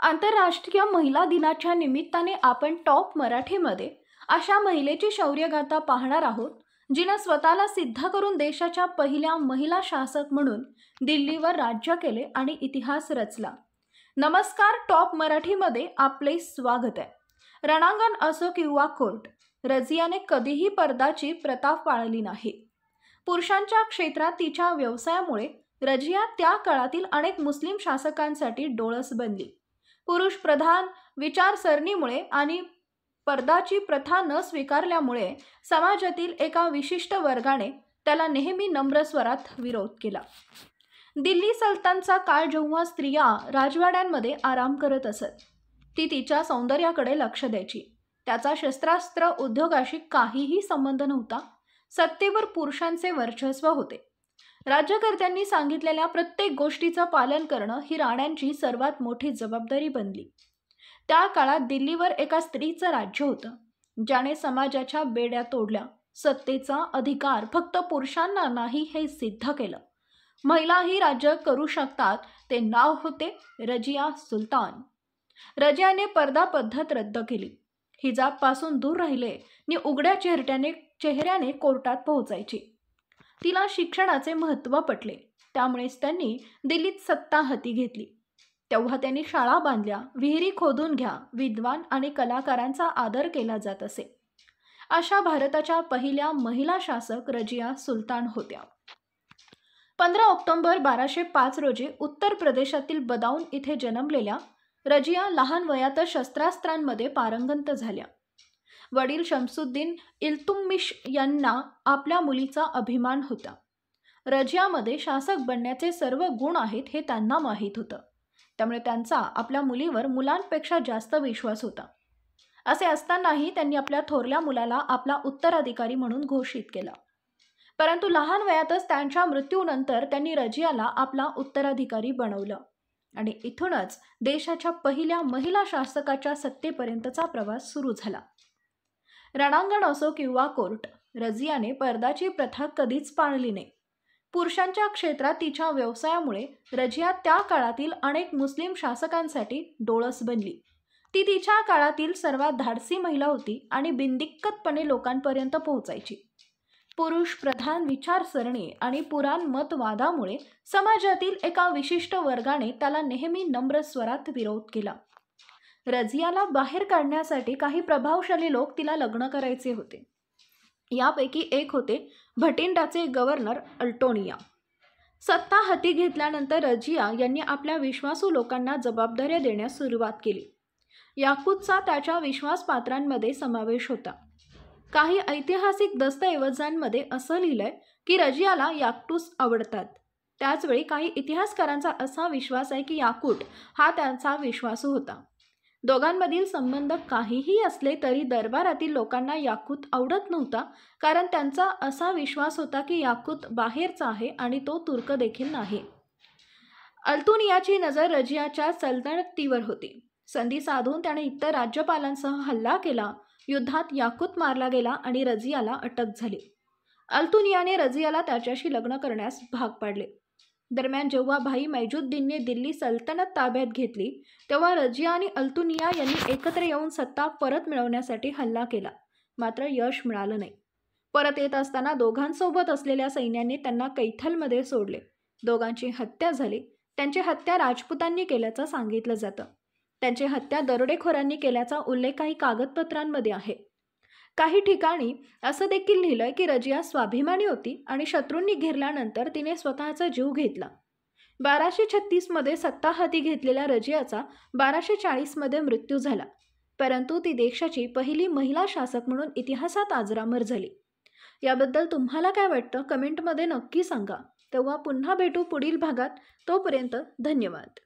आंतरराष्ट्रीय महिला दिनाच्या निमित्ताने आपण टॉप मराठीमध्ये अशा महिलेची शौर्यगाथा पाहणार आहोत, जिनं स्वतःला सिद्ध करून देशाच्या पहिल्या महिला शासक म्हणून दिल्लीवर राज्य केले आणि इतिहास रचला. नमस्कार, टॉप मराठीमध्ये आपले स्वागत आहे. रणांगण असो किंवा कोर्ट, रझियाने कधीही पर्दाची प्रथा पाळली नाही. पुरुषांच्या क्षेत्रात तिच्या व्यवसायामुळे रझिया त्या काळातील अनेक मुस्लिम शासकांसाठी डोळस बनली. पुरुष प्रधान विचारसरणीमुळे आणि पर्दाची प्रथा न स्वीकारल्यामुळे समाजातील एका विशिष्ट वर्गाने त्याला नेहमी नम्र स्वरात विरोध केला. दिल्ली सल्तनचा काळ जेव्हा स्त्रिया राजवाड्यांमध्ये आराम करत असत, ती तिच्या सौंदर्याकडे लक्ष द्यायची. त्याचा शस्त्रास्त्र उद्योगाशी काहीही संबंध नव्हता. सत्तेवर पुरुषांचे वर्चस्व होते. राज्यकर्त्यांनी सांगितलेल्या प्रत्येक गोष्टीचं पालन करणं ही राण्यांची सर्वात मोठी जबाबदारी बनली. त्या काळात दिल्लीवर एका स्त्रीचं राज्य होतं, ज्याने समाजाच्या बेड्या तोडल्या. सत्तेचा अधिकार फक्त पुरुषांना नाही हे सिद्ध केलं. महिलाही राज्य करू शकतात. ते नाव होते रझिया सुलतान. रझियाने पर्दा पद्धत रद्द केली. हिजाबपासून दूर राहिले आणि उघड्या चेहऱ्याने कोर्टात पोहोचायची. तिला शिक्षणाचे महत्त्व पटले. त्यामुळेच त्यांनी दिल्लीत सत्ता हाती घेतली. तेव्हा त्यांनी शाळा बांधल्या, विहिरी खोदून घ्या, विद्वान आणि कलाकारांचा आदर केला जात असे. अशा भारताच्या पहिल्या महिला शासक रझिया सुलतान होत्या. 15 ऑक्टोबर 1205 रोजी उत्तर प्रदेशातील बदाऊन इथे जन्मलेल्या रझिया लहान वयातच शस्त्रास्त्रांमध्ये पारंगत झाल्या. वडील शमसुद्दीन इल्तुतमिश यांना आपल्या मुलीचा अभिमान होता. रझियामध्ये शासक बनण्याचे सर्व गुण आहेत हे त्यांना माहीत होतं. त्यामुळे त्यांचा आपल्या मुलीवर मुलांपेक्षा जास्त विश्वास होता. असे असतानाही त्यांनी आपल्या थोरल्या मुलाला आपला उत्तराधिकारी म्हणून घोषित केला. परंतु लहान वयातच त्यांच्या मृत्यूनंतर त्यांनी रझियाला आपला उत्तराधिकारी बनवलं आणि इथूनच देशाच्या पहिल्या महिला शासकाच्या सत्तेपर्यंतचा प्रवास सुरू झाला. रणांगण असो किंवा कोर्ट, रझियाने पर्दाची प्रथा कधीच पाळली नाही. पुरुषांच्या क्षेत्रात तिच्या व्यवसायामुळे रझिया त्या काळातील अनेक मुस्लिम शासकांसाठी डोळस बनली. ती तिच्या काळातील सर्वात धाडसी महिला होती आणि बिनदिक्कतपणे लोकांपर्यंत पोहोचायची. पुरुष प्रधान विचारसरणी आणि पुराणमतवादामुळे समाजातील एका विशिष्ट वर्गाने त्याला नेहमी नम्र स्वरात विरोध केला. रझियाला बाहेर काढण्यासाठी काही प्रभावशाली लोक तिला लग्न करायचे होते. यापैकी एक होते भटिंडाचे गव्हर्नर अल्टोनिया. सत्ता हाती घेतल्यानंतर रझिया यांनी आपल्या विश्वासू लोकांना जबाबदाऱ्या देण्यास सुरुवात केली. याकूतचा त्याच्या विश्वासपात्रांमध्ये समावेश होता. काही ऐतिहासिक दस्तऐवजांमध्ये असं लिहिलंय की रझियाला याकूत आवडतात. त्याचवेळी काही इतिहासकारांचा असा विश्वास आहे की याकूट हा त्यांचा विश्वासू होता. दोघांमधील संबंध काहीही असले तरी दरबारातील लोकांना याकूत आवडत नव्हता, कारण त्यांचा असा विश्वास होता की याकूत बाहेरचा आहे आणि तो तुर्क देखील नाही. अल्तुनियाची नजर रझियाच्या सल्तनतीवर होती. संधी साधून त्याने इतर राज्यपालांसह हल्ला केला. युद्धात याकूत मारला गेला आणि रझियाला अटक झाली. अल्तुनियाने रझियाला त्याच्याशी लग्न करण्यास भाग पाडले. दरम्यान जेव्हा भाई मैजुद्दीनने दिल्ली सल्तनत ताब्यात घेतली, तेव्हा रझिया आणि अल्तुनिया यांनी एकत्र येऊन सत्ता परत मिळवण्यासाठी हल्ला केला. मात्र यश मिळालं नाही. परत येत असताना दोघांसोबत असलेल्या सैन्याने त्यांना कैथलमध्ये सोडले. दोघांची हत्या झाली. त्यांची हत्या राजपुतांनी केल्याचं सांगितलं जातं. त्यांची हत्या दरोडेखोरांनी केल्याचा उल्लेख काही कागदपत्रांमध्ये आहे. काही ठिकाणी असं देखील लिहिलंय की रझिया स्वाभिमानी होती आणि शत्रूंनी घेरल्यानंतर तिने स्वतःचा जीव घेतला. 1236 सत्ता हाती घेतलेल्या रझियाचा 1240 मृत्यू झाला. परंतु ती देशाची पहिली महिला शासक म्हणून इतिहासात अजरामर झाली. याबद्दल तुम्हाला काय वाटतं कमेंटमध्ये नक्की सांगा. तेव्हा पुन्हा भेटू पुढील भागात. तोपर्यंत धन्यवाद.